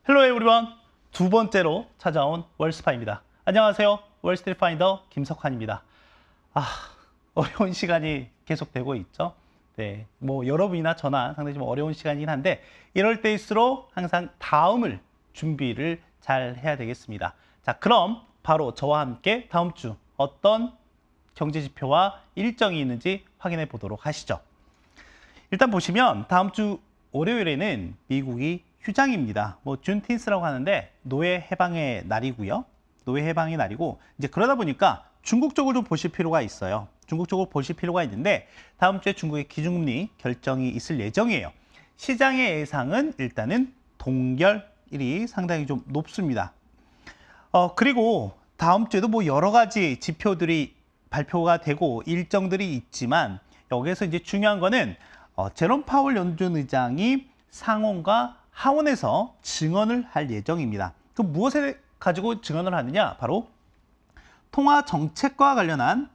헬로 에브리원, 두 번째로 찾아온 월스파입니다. 안녕하세요. 월스트리트 파인더 김석환입니다. 어려운 시간이 계속되고 있죠. 네, 여러분이나 저나 상당히 좀 어려운 시간이긴 한데 이럴 때일수록 항상 다음을 준비를 잘 해야 되겠습니다. 자, 그럼 바로 저와 함께 다음 주 어떤 경제 지표와 일정이 있는지 확인해 보도록 하시죠. 일단 보시면 다음 주 월요일에는 미국이 휴장입니다. 준틴스라고 하는데 노예 해방의 날이고요. 노예 해방의 날이고 이제 그러다 보니까 중국 쪽을 좀 보실 필요가 있어요. 중국 쪽을 보실 필요가 있는데 다음 주에 중국의 기준금리 결정이 있을 예정이에요. 시장의 예상은 일단은 동결일이 상당히 좀 높습니다. 그리고 다음 주에도 여러 가지 지표들이 발표가 되고 일정들이 있지만 여기에서 이제 중요한 거는 제롬 파월 연준 의장이 상원과 하원에서 증언을 할 예정입니다. 그 무엇에 가지고 증언을 하느냐? 바로 통화 정책과 관련한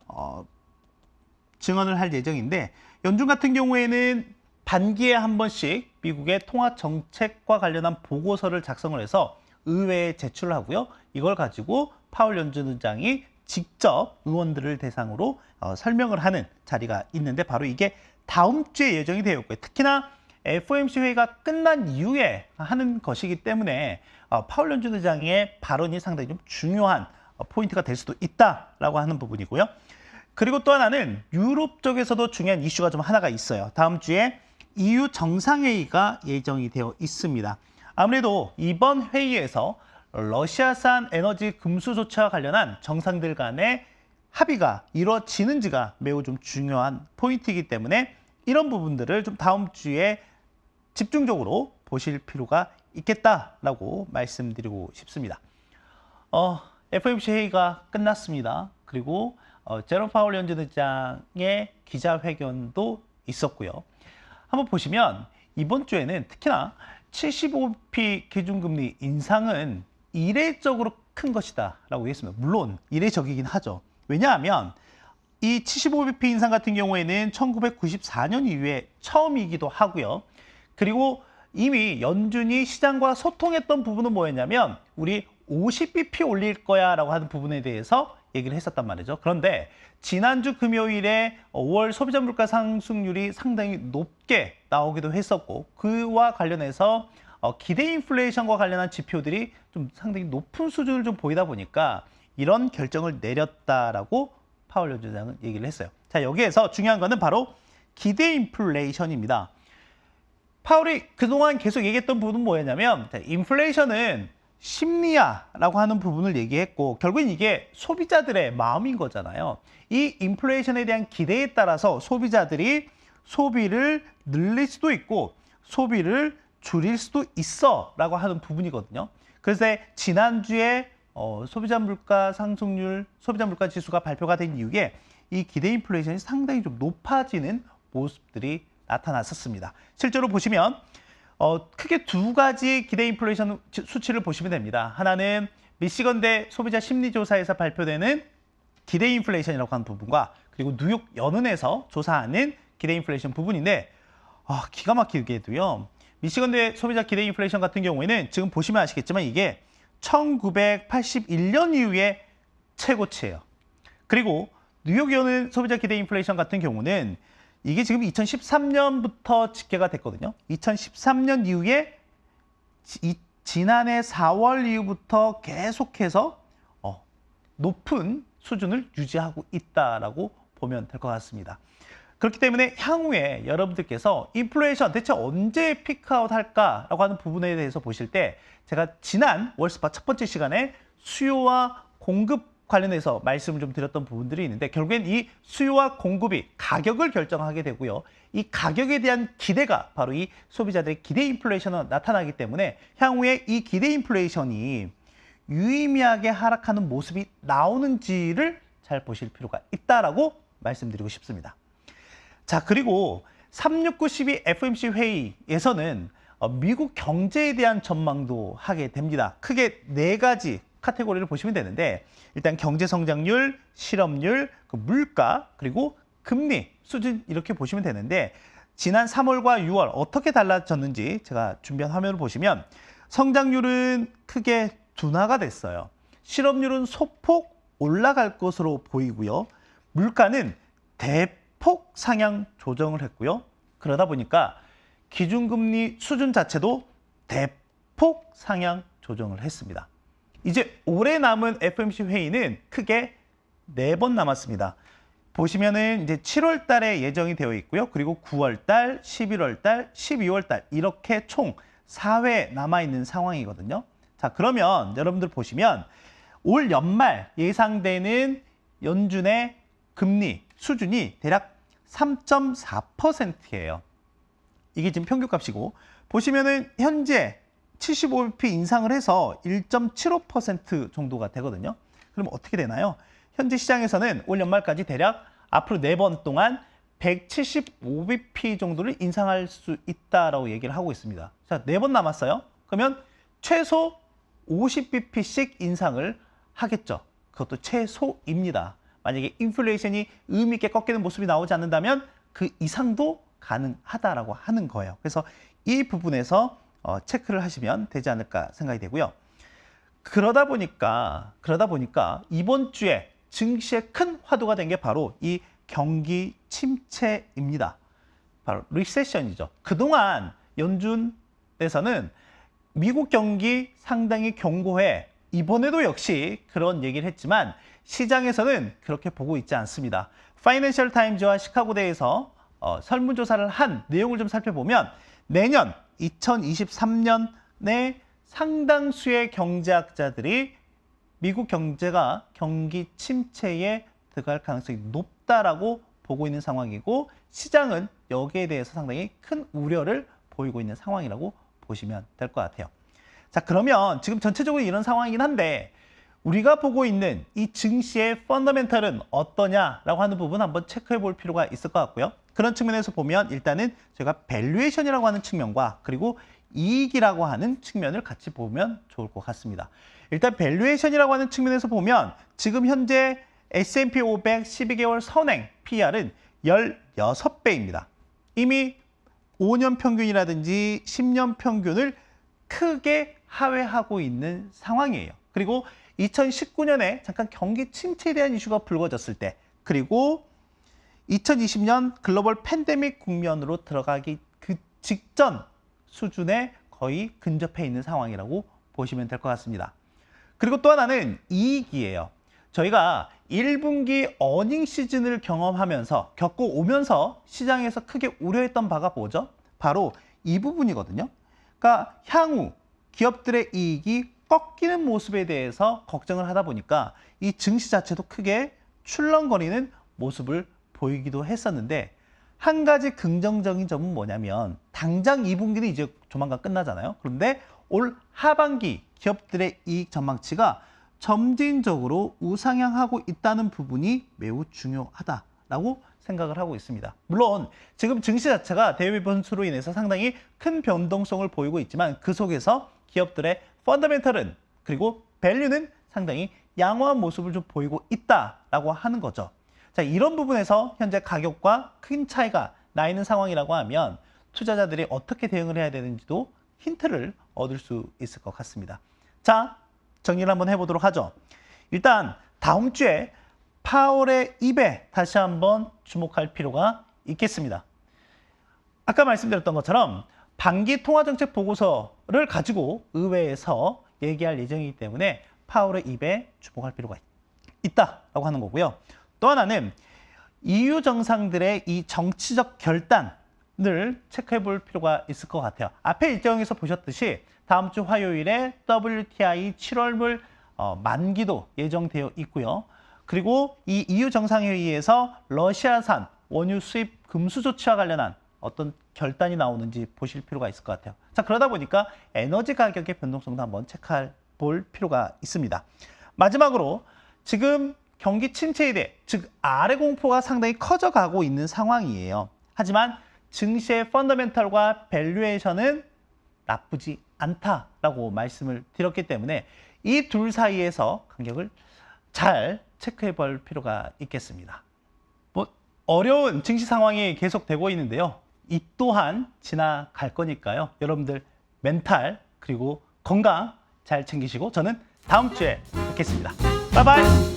증언을 할 예정인데 연준 같은 경우에는 반기에 한 번씩 미국의 통화 정책과 관련한 보고서를 작성을 해서 의회에 제출을 하고요. 이걸 가지고 파월 연준 의장이 직접 의원들을 대상으로 설명을 하는 자리가 있는데 바로 이게 다음 주에 예정이 되어 있고요. 특히나 FOMC 회의가 끝난 이후에 하는 것이기 때문에 파월 연준 의장의 발언이 상당히 좀 중요한 포인트가 될 수도 있다라고 하는 부분이고요. 그리고 또 하나는 유럽 쪽에서도 중요한 이슈가 좀 하나가 있어요. 다음 주에 EU 정상회의가 예정이 되어 있습니다. 아무래도 이번 회의에서 러시아산 에너지 금수 조치와 관련한 정상들 간의 합의가 이루어지는지가 매우 좀 중요한 포인트이기 때문에 이런 부분들을 좀 다음 주에 집중적으로 보실 필요가 있겠다라고 말씀드리고 싶습니다. FOMC 회의가 끝났습니다. 그리고 제롬 파월 연준 의장의 기자회견도 있었고요. 한번 보시면 이번 주에는 특히나 75bp 기준금리 인상은 이례적으로 큰 것이다 라고 했습니다. 물론 이례적이긴 하죠. 왜냐하면 이 75bp 인상 같은 경우에는 1994년 이후에 처음이기도 하고요. 그리고 이미 연준이 시장과 소통했던 부분은 뭐였냐면 우리 50bp 올릴 거야 라고 하는 부분에 대해서 얘기를 했었단 말이죠. 그런데 지난주 금요일에 5월 소비자 물가 상승률이 상당히 높게 나오기도 했었고 그와 관련해서 기대 인플레이션과 관련한 지표들이 좀 상당히 높은 수준을 좀 보이다 보니까 이런 결정을 내렸다라고 파월 연준장은 얘기를 했어요. 자, 여기에서 중요한 거는 바로 기대 인플레이션입니다. 파월이 그동안 계속 얘기했던 부분은 뭐였냐면 인플레이션은 심리야라고 하는 부분을 얘기했고 결국엔 이게 소비자들의 마음인 거잖아요. 이 인플레이션에 대한 기대에 따라서 소비자들이 소비를 늘릴 수도 있고 소비를 줄일 수도 있어 라고 하는 부분이거든요. 그래서 지난주에 소비자 물가 상승률, 소비자 물가 지수가 발표가 된 이후에 이 기대 인플레이션이 상당히 좀 높아지는 모습들이 나타났었습니다. 실제로 보시면 크게 두 가지 기대 인플레이션 수치를 보시면 됩니다. 하나는 미시건대 소비자 심리조사에서 발표되는 기대 인플레이션이라고 하는 부분과 그리고 뉴욕 연은에서 조사하는 기대 인플레이션 부분인데 기가 막히게도요. 미시건대 소비자 기대 인플레이션 같은 경우에는 지금 보시면 아시겠지만 이게 1981년 이후에 최고치예요. 그리고 뉴욕 연은 소비자 기대 인플레이션 같은 경우는 이게 지금 2013년부터 집계가 됐거든요. 2013년 이후에 지난해 4월 이후부터 계속해서 높은 수준을 유지하고 있다라고 보면 될 것 같습니다. 그렇기 때문에 향후에 여러분들께서 인플레이션 대체 언제 피크아웃 할까라고 하는 부분에 대해서 보실 때 제가 지난 월스파 첫 번째 시간에 수요와 공급 관련해서 말씀을 좀 드렸던 부분들이 있는데 결국엔 이 수요와 공급이 가격을 결정하게 되고요. 이 가격에 대한 기대가 바로 이 소비자들의 기대 인플레이션으로 나타나기 때문에 향후에 이 기대 인플레이션이 유의미하게 하락하는 모습이 나오는지를 잘 보실 필요가 있다라고 말씀드리고 싶습니다. 자, 그리고 36912 FOMC 회의에서는 미국 경제에 대한 전망도 하게 됩니다. 크게 네 가지 카테고리를 보시면 되는데 일단 경제 성장률, 실업률, 물가, 그리고 금리 수준 이렇게 보시면 되는데 지난 3월과 6월 어떻게 달라졌는지 제가 준비한 화면을 보시면 성장률은 크게 둔화가 됐어요. 실업률은 소폭 올라갈 것으로 보이고요. 물가는 대폭 상향 조정을 했고요. 그러다 보니까 기준금리 수준 자체도 대폭 상향 조정을 했습니다. 이제 올해 남은 FOMC 회의는 크게 4번 남았습니다. 보시면은 이제 7월 달에 예정이 되어 있고요. 그리고 9월 달, 11월 달, 12월 달 이렇게 총 4회 남아 있는 상황이거든요. 자, 그러면 여러분들 보시면 올 연말 예상되는 연준의 금리 수준이 대략 3.4%예요. 이게 지금 평균값이고 보시면은 현재 75bp 인상을 해서 1.75% 정도가 되거든요. 그럼 어떻게 되나요? 현재 시장에서는 올 연말까지 대략 앞으로 4번 동안 175bp 정도를 인상할 수 있다라고 얘기를 하고 있습니다. 자, 4번 남았어요. 그러면 최소 50bp씩 인상을 하겠죠. 그것도 최소입니다. 만약에 인플레이션이 의미 있게 꺾이는 모습이 나오지 않는다면 그 이상도 가능하다라고 하는 거예요. 그래서 이 부분에서 체크를 하시면 되지 않을까 생각이 되고요. 그러다 보니까 이번 주에 증시에 큰 화두가 된 게 바로 이 경기 침체입니다. 바로 리세션이죠. 그동안 연준에서는 미국 경기 상당히 견고해. 이번에도 역시 그런 얘기를 했지만 시장에서는 그렇게 보고 있지 않습니다. 파이낸셜 타임즈와 시카고대에서 설문조사를 한 내용을 좀 살펴보면 내년 2023년에 상당수의 경제학자들이 미국 경제가 경기 침체에 들어갈 가능성이 높다라고 보고 있는 상황이고 시장은 여기에 대해서 상당히 큰 우려를 보이고 있는 상황이라고 보시면 될 것 같아요. 자, 그러면 지금 전체적으로 이런 상황이긴 한데 우리가 보고 있는 이 증시의 펀더멘털은 어떠냐라고 하는 부분 한번 체크해 볼 필요가 있을 것 같고요. 그런 측면에서 보면 일단은 저희가 밸류에이션이라고 하는 측면과 그리고 이익이라고 하는 측면을 같이 보면 좋을 것 같습니다. 일단 밸류에이션이라고 하는 측면에서 보면 지금 현재 S&P 500 12개월 선행 PR은 16배입니다. 이미 5년 평균이라든지 10년 평균을 크게 하회하고 있는 상황이에요. 그리고 2019년에 잠깐 경기 침체에 대한 이슈가 불거졌을 때 그리고 2020년 글로벌 팬데믹 국면으로 들어가기 그 직전 수준에 거의 근접해 있는 상황이라고 보시면 될 것 같습니다. 그리고 또 하나는 이익이에요. 저희가 1분기 어닝 시즌을 겪고 오면서 시장에서 크게 우려했던 바가 뭐죠? 바로 이 부분이거든요. 그러니까 향후 기업들의 이익이 꺾이는 모습에 대해서 걱정을 하다 보니까 이 증시 자체도 크게 출렁거리는 모습을 보이기도 했었는데 한 가지 긍정적인 점은 뭐냐면 당장 2분기는 이제 조만간 끝나잖아요. 그런데 올 하반기 기업들의 이익 전망치가 점진적으로 우상향하고 있다는 부분이 매우 중요하다라고 생각을 하고 있습니다. 물론 지금 증시 자체가 대외 변수로 인해서 상당히 큰 변동성을 보이고 있지만 그 속에서 기업들의 펀더멘털은 그리고 밸류는 상당히 양호한 모습을 좀 보이고 있다라고 하는 거죠. 자, 이런 부분에서 현재 가격과 큰 차이가 나 있는 상황이라고 하면 투자자들이 어떻게 대응을 해야 되는지도 힌트를 얻을 수 있을 것 같습니다. 자, 정리를 한번 해보도록 하죠. 일단 다음 주에 파월의 입에 다시 한번 주목할 필요가 있겠습니다. 아까 말씀드렸던 것처럼 반기 통화정책 보고서를 가지고 의회에서 얘기할 예정이기 때문에 파월의 입에 주목할 필요가 있다라고 하는 거고요. 또 하나는 EU 정상들의 이 정치적 결단을 체크해 볼 필요가 있을 것 같아요. 앞에 일정에서 보셨듯이 다음 주 화요일에 WTI 7월물 만기도 예정되어 있고요. 그리고 이 EU 정상회의에서 러시아산 원유 수입 금수 조치와 관련한 어떤 결단이 나오는지 보실 필요가 있을 것 같아요. 자, 그러다 보니까 에너지 가격의 변동성도 한번 체크해 볼 필요가 있습니다. 마지막으로 지금 경기 침체에 대해 즉 아래 공포가 상당히 커져가고 있는 상황이에요. 하지만 증시의 펀더멘털과 밸류에이션은 나쁘지 않다라고 말씀을 드렸기 때문에 이 둘 사이에서 간격을 잘 체크해 볼 필요가 있겠습니다. 어려운 증시 상황이 계속되고 있는데요. 이 또한 지나갈 거니까요. 여러분들 멘탈 그리고 건강 잘 챙기시고 저는 다음 주에 뵙겠습니다. 바이바이.